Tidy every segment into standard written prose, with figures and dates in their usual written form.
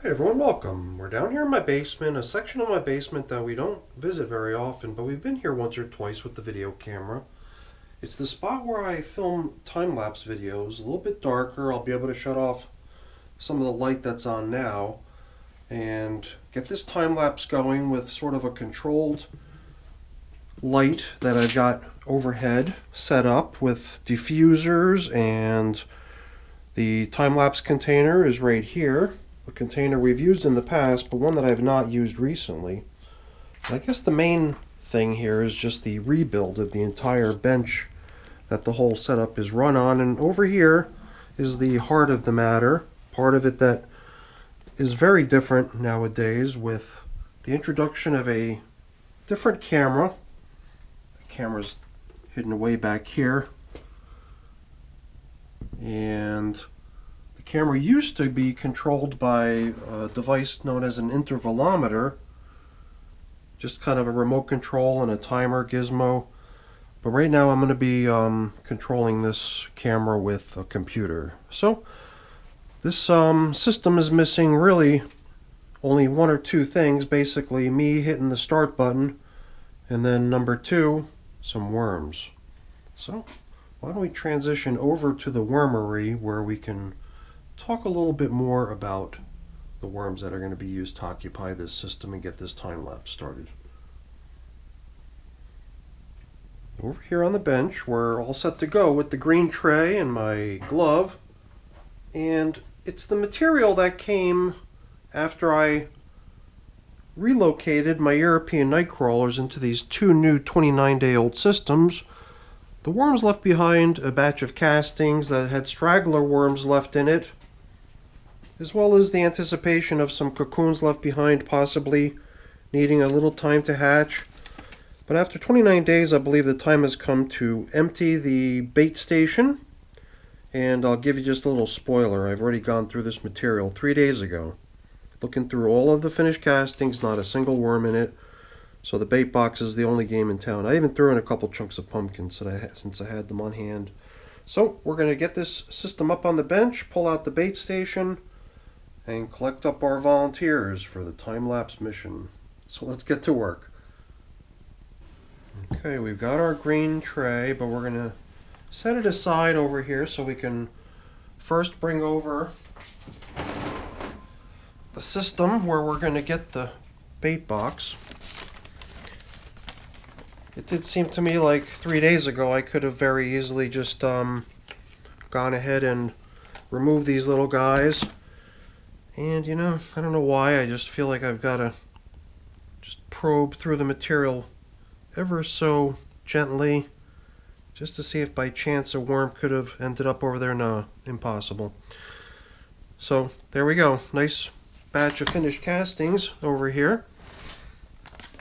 Hey everyone, welcome. We're down here in my basement, a section of my basement that we don't visit very often, but we've been here once or twice with the video camera. It's the spot where I film time-lapse videos, a little bit darker. I'll be able to shut off some of the light that's on now and get this time-lapse going with sort of a controlled light that I've got overhead set up with diffusers, and the time-lapse container is right here. A container we've used in the past, but one that I've not used recently. And I guess the main thing here is just the rebuild of the entire bench that the whole setup is run on. And over here is the heart of the matter, part of it that is very different nowadays with the introduction of a different camera. The camera's hidden away back here. And the camera used to be controlled by a device known as an intervalometer, just kind of a remote control and a timer gizmo. But right now I'm going to be controlling this camera with a computer. So this system is missing really only one or two things. Basically me hitting the start button, and then number two, some worms. So why don't we transition over to the wormery, where we can talk a little bit more about the worms that are going to be used to occupy this system and get this time lapse started. Over here on the bench, we're all set to go with the green tray and my glove, and it's the material that came after I relocated my European night crawlers into these two new 29-day-old systems. The worms left behind a batch of castings that had straggler worms left in it, as well as the anticipation of some cocoons left behind, possibly needing a little time to hatch. But after 29 days, I believe the time has come to empty the bait station. And I'll give you just a little spoiler. I've already gone through this material 3 days ago, looking through all of the finished castings, not a single worm in it. So the bait box is the only game in town. I even threw in a couple chunks of pumpkins since I had them on hand. So we're going to get this system up on the bench, pull out the bait station, and collect up our volunteers for the time-lapse mission. So let's get to work. Okay, we've got our green tray, but we're going to set it aside over here so we can first bring over the system where we're going to get the bait box. It did seem to me like 3 days ago I could have very easily just gone ahead and removed these little guys. And you know, I don't know why, I just feel like I've got to just probe through the material ever so gently, just to see if by chance a worm could have ended up over there. No, impossible. So there we go, nice batch of finished castings over here.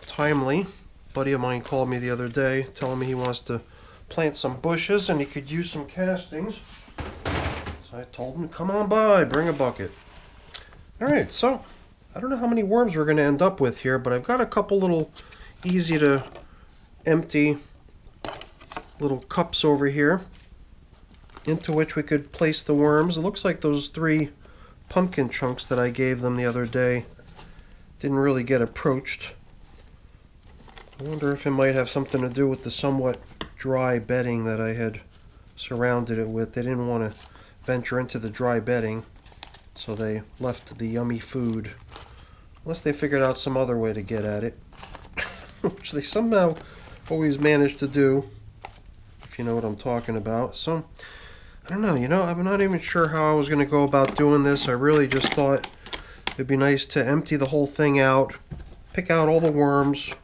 Timely. A buddy of mine called me the other day telling me he wants to plant some bushes and he could use some castings. So I told him, come on by, bring a bucket. Alright, so I don't know how many worms we're going to end up with here, but I've got a couple little easy to empty little cups over here into which we could place the worms. It looks like those 3 pumpkin chunks that I gave them the other day didn't really get approached. I wonder if it might have something to do with the somewhat dry bedding that I had surrounded it with. They didn't want to venture into the dry bedding, so they left the yummy food, unless they figured out some other way to get at it, which they somehow always manage to do, if you know what I'm talking about. So, I don't know, I'm not even sure how I was going to go about doing this. I really just thought it'd be nice to empty the whole thing out, pick out all the worms,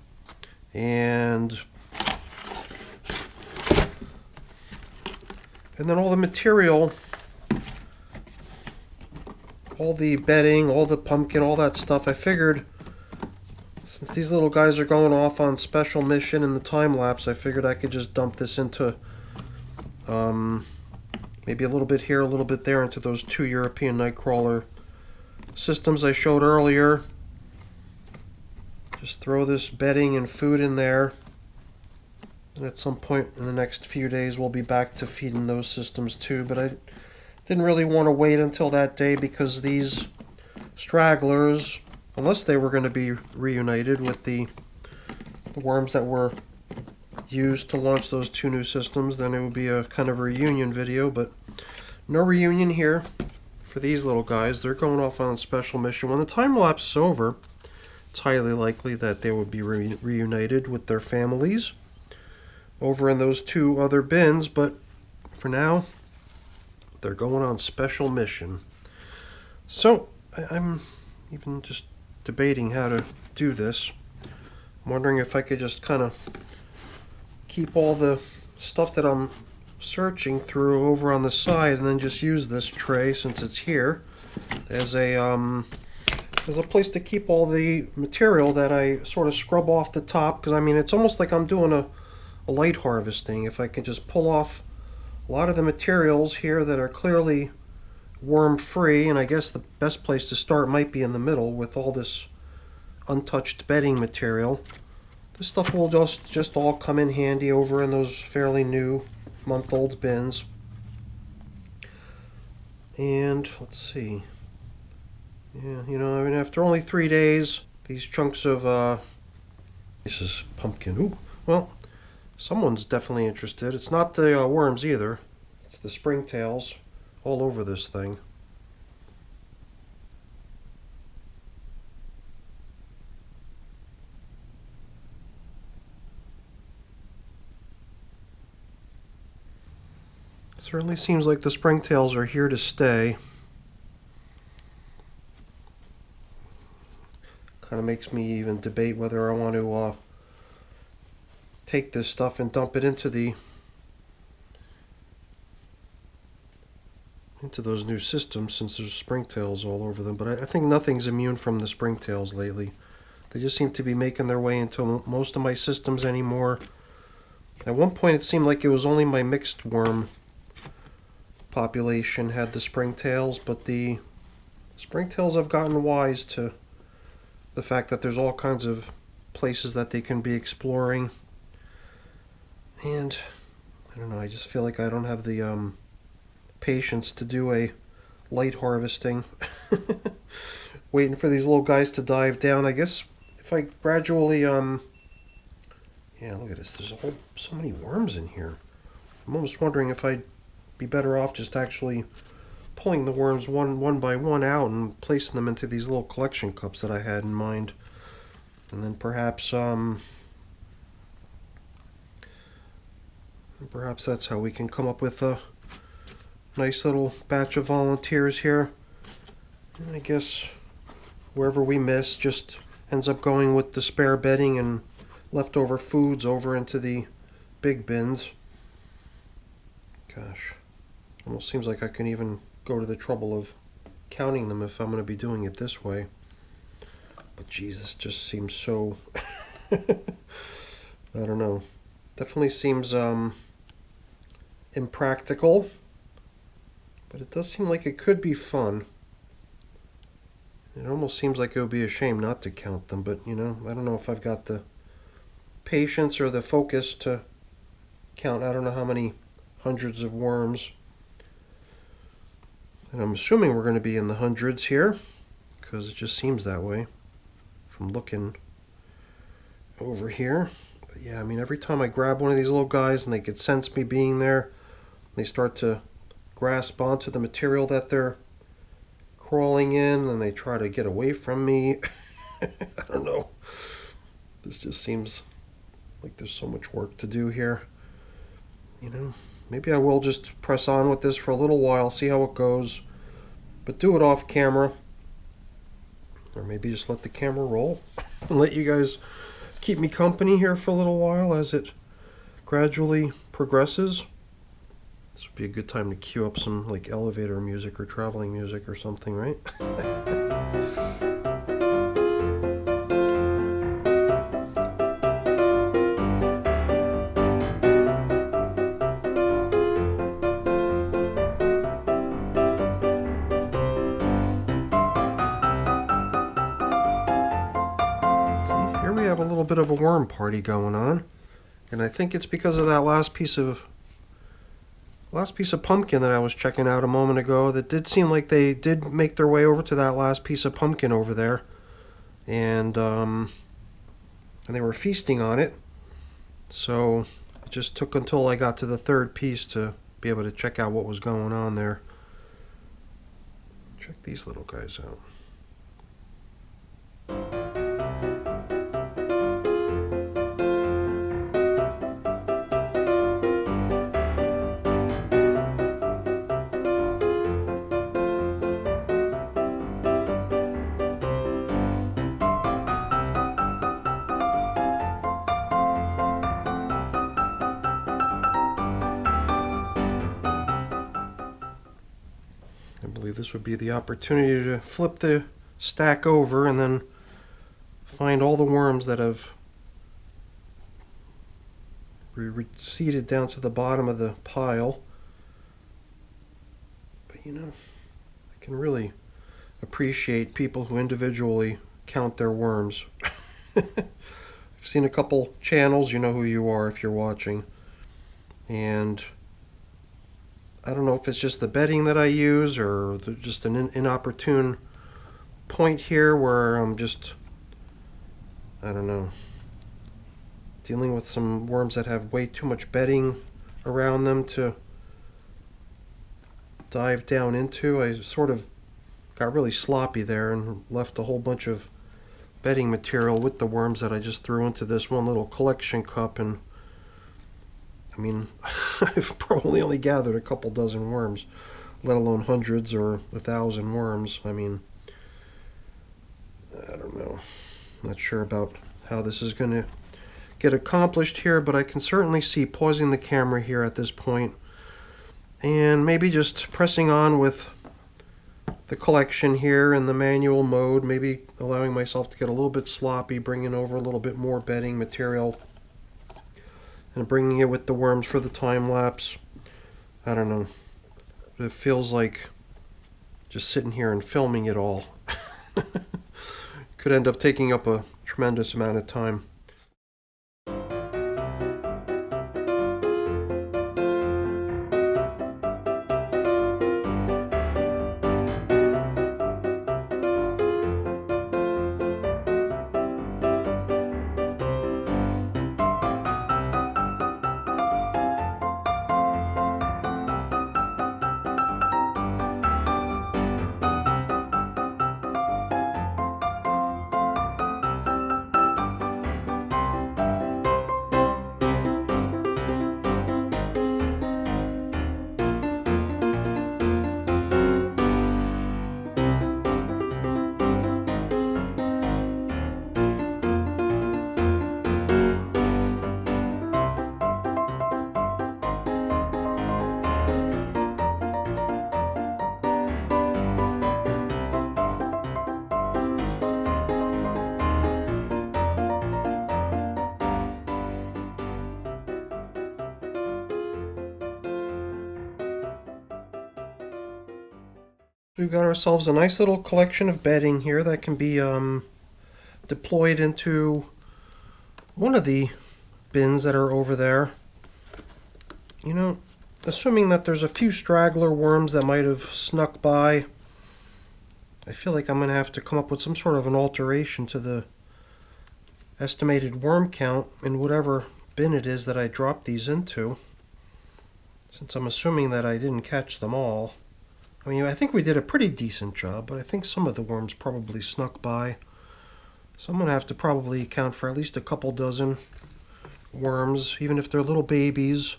and then all the material, all the bedding, all the pumpkin, all that stuff. I figured since these little guys are going off on special mission in the time lapse, I figured I could just dump this into maybe a little bit here, a little bit there, into those 2 European Nightcrawler systems I showed earlier. Just throw this bedding and food in there, and at some point in the next few days we'll be back to feeding those systems too. But I didn't really want to wait until that day because these stragglers, unless they were going to be reunited with the worms that were used to launch those 2 new systems, then it would be a kind of a reunion video, but no reunion here for these little guys. They're going off on a special mission. When the time lapse is over, it's highly likely that they would be reunited with their families over in those 2 other bins, but for now, they're going on special mission. So, I'm even just debating how to do this. I'm wondering if I could just kind of keep all the stuff that I'm searching through over on the side and then just use this tray, since it's here, as a place to keep all the material that I sort of scrub off the top, because I mean it's almost like I'm doing a light harvesting. If I can just pull off a lot of the materials here that are clearly worm free, and I guess the best place to start might be in the middle with all this untouched bedding material. This stuff will just all come in handy over in those fairly new month-old bins. And let's see. Yeah, you know, I mean, after only 3 days, these chunks of this is pumpkin. Ooh, well, someone's definitely interested. It's not the worms either. It's the springtails all over this thing. Certainly seems like the springtails are here to stay. Kind of makes me even debate whether I want to take this stuff and dump it into those new systems, since there's springtails all over them. But I think nothing's immune from the springtails lately. They just seem to be making their way into most of my systems anymore. At one point it seemed like it was only my mixed worm population had the springtails, but the springtails have gotten wise to the fact that there's all kinds of places that they can be exploring. And I don't know, I just feel like I don't have the patience to do a light harvesting. Waiting for these little guys to dive down. I guess if I gradually yeah, look at this, there's so many worms in here. I'm almost wondering if I'd be better off just actually pulling the worms one by one out and placing them into these little collection cups that I had in mind. And then perhaps that's how we can come up with a nice little batch of volunteers here. And I guess wherever we miss just ends up going with the spare bedding and leftover foods over into the big bins. Gosh, almost seems like I can even go to the trouble of counting them if I'm going to be doing it this way. But Jesus, just seems so I don't know. Definitely seems impractical, but it does seem like it could be fun. It almost seems like it would be a shame not to count them, but you know, I don't know if I've got the patience or the focus to count I don't know how many hundreds of worms. And I'm assuming we're going to be in the hundreds here, because it just seems that way from looking over here. But yeah, I mean, every time I grab one of these little guys and they could sense me being there, they start to grasp onto the material that they're crawling in, and they try to get away from me. I don't know. This just seems like there's so much work to do here. You know, maybe I will just press on with this for a little while, see how it goes, but do it off camera. Or maybe just let the camera roll and let you guys keep me company here for a little while as it gradually progresses. This would be a good time to cue up some like elevator music or traveling music or something, right? Here we have a little bit of a worm party going on, and I think it's because of that last piece of last piece of pumpkin that I was checking out a moment ago, that did seem like they did make their way over to that last piece of pumpkin over there. And they were feasting on it. So it just took until I got to the third piece to be able to check out what was going on there. Check these little guys out. I believe this would be the opportunity to flip the stack over and then find all the worms that have receded down to the bottom of the pile. But you know, I can really appreciate people who individually count their worms. I've seen a couple channels, you know who you are if you're watching, and I don't know if it's just the bedding that I use or just an inopportune point here where I'm just, I don't know, dealing with some worms that have way too much bedding around them to dive down into. I sort of got really sloppy there and left a whole bunch of bedding material with the worms that I just threw into this one little collection cup. And I mean, I've probably only gathered a couple dozen worms, let alone hundreds or 1,000 worms. I mean, I don't know. Not sure about how this is going to get accomplished here, but I can certainly see pausing the camera here at this point and maybe just pressing on with the collection here in the manual mode, maybe allowing myself to get a little bit sloppy, bringing over a little bit more bedding material and bringing it with the worms for the time lapse. I don't know, but it feels like just sitting here and filming it all could end up taking up a tremendous amount of time. We've got ourselves a nice little collection of bedding here that can be deployed into one of the bins that are over there. You know, assuming that there's a few straggler worms that might have snuck by, I feel like I'm going to have to come up with some sort of an alteration to the estimated worm count in whatever bin it is that I dropped these into, since I'm assuming that I didn't catch them all. I mean, I think we did a pretty decent job, but I think some of the worms probably snuck by. So I'm going to have to probably account for at least a couple dozen worms, even if they're little babies,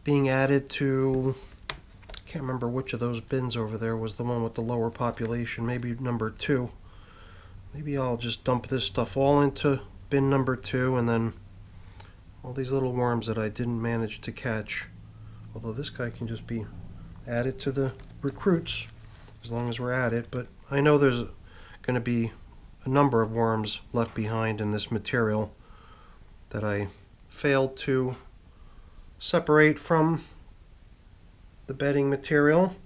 being added to, I can't remember which of those bins over there was the one with the lower population, maybe number 2. Maybe I'll just dump this stuff all into bin number 2, and then all these little worms that I didn't manage to catch, although this guy can just be added to the recruits as long as we're at it. But I know there's going to be a number of worms left behind in this material that I failed to separate from the bedding material.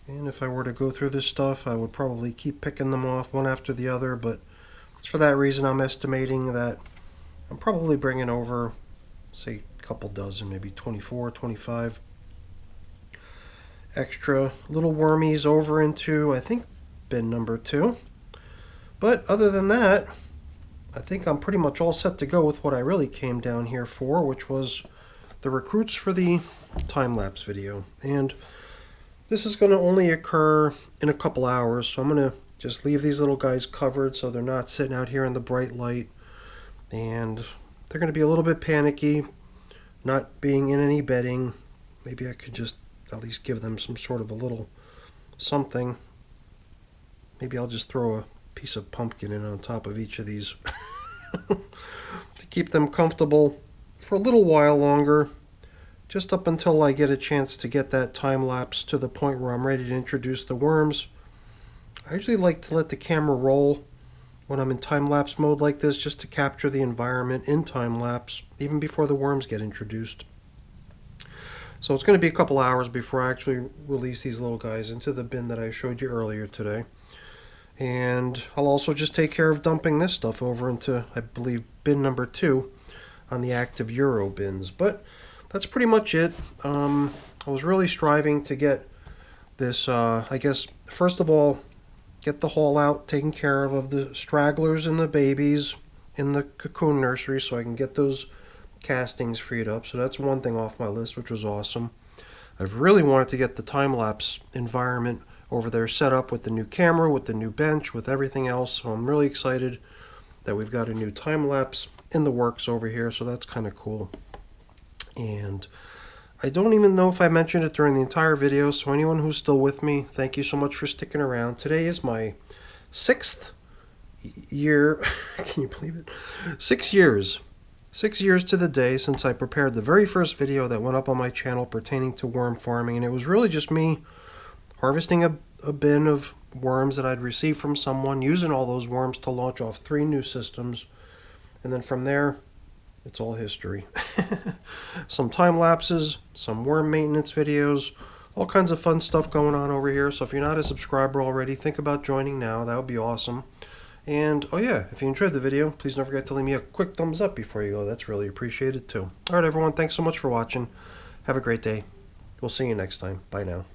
And if I were to go through this stuff, I would probably keep picking them off one after the other, but for that reason I'm estimating that I'm probably bringing over, say, a couple dozen, maybe 24, 25 extra little wormies over into, I think, bin number 2. But other than that, I think I'm pretty much all set to go with what I really came down here for, which was the recruits for the time-lapse video. And this is going to only occur in a couple hours, so I'm going to just leave these little guys covered so they're not sitting out here in the bright light. And they're going to be a little bit panicky, not being in any bedding. Maybe I could just at least give them some sort of a little something. Maybe I'll just throw a piece of pumpkin in on top of each of these to keep them comfortable for a little while longer, just up until I get a chance to get that time lapse to the point where I'm ready to introduce the worms. I usually like to let the camera roll when I'm in time-lapse mode like this, just to capture the environment in time-lapse even before the worms get introduced. So it's going to be a couple hours before I actually release these little guys into the bin that I showed you earlier today. And I'll also just take care of dumping this stuff over into, I believe, bin number 2 on the active Euro bins. But that's pretty much it. I was really striving to get this, I guess, first of all, get the haul out taken care of the stragglers and the babies in the cocoon nursery so I can get those castings freed up. So that's one thing off my list, which was awesome. I've really wanted to get the time-lapse environment over there set up with the new camera, with the new bench, with everything else. So I'm really excited that we've got a new time-lapse in the works over here. So that's kind of cool. And I don't even know if I mentioned it during the entire video, so anyone who's still with me, thank you so much for sticking around. Today is my 6th year, can you believe it? 6 years. 6 years to the day since I prepared the very first video that went up on my channel pertaining to worm farming, and it was really just me harvesting a bin of worms that I'd received from someone, using all those worms to launch off 3 new systems, and then from there, it's all history. Some time lapses, some worm maintenance videos, all kinds of fun stuff going on over here. So if you're not a subscriber already, think about joining now. That would be awesome. And oh yeah, if you enjoyed the video, please don't forget to leave me a quick thumbs up before you go. That's really appreciated too. Alright everyone, thanks so much for watching. Have a great day. We'll see you next time. Bye now.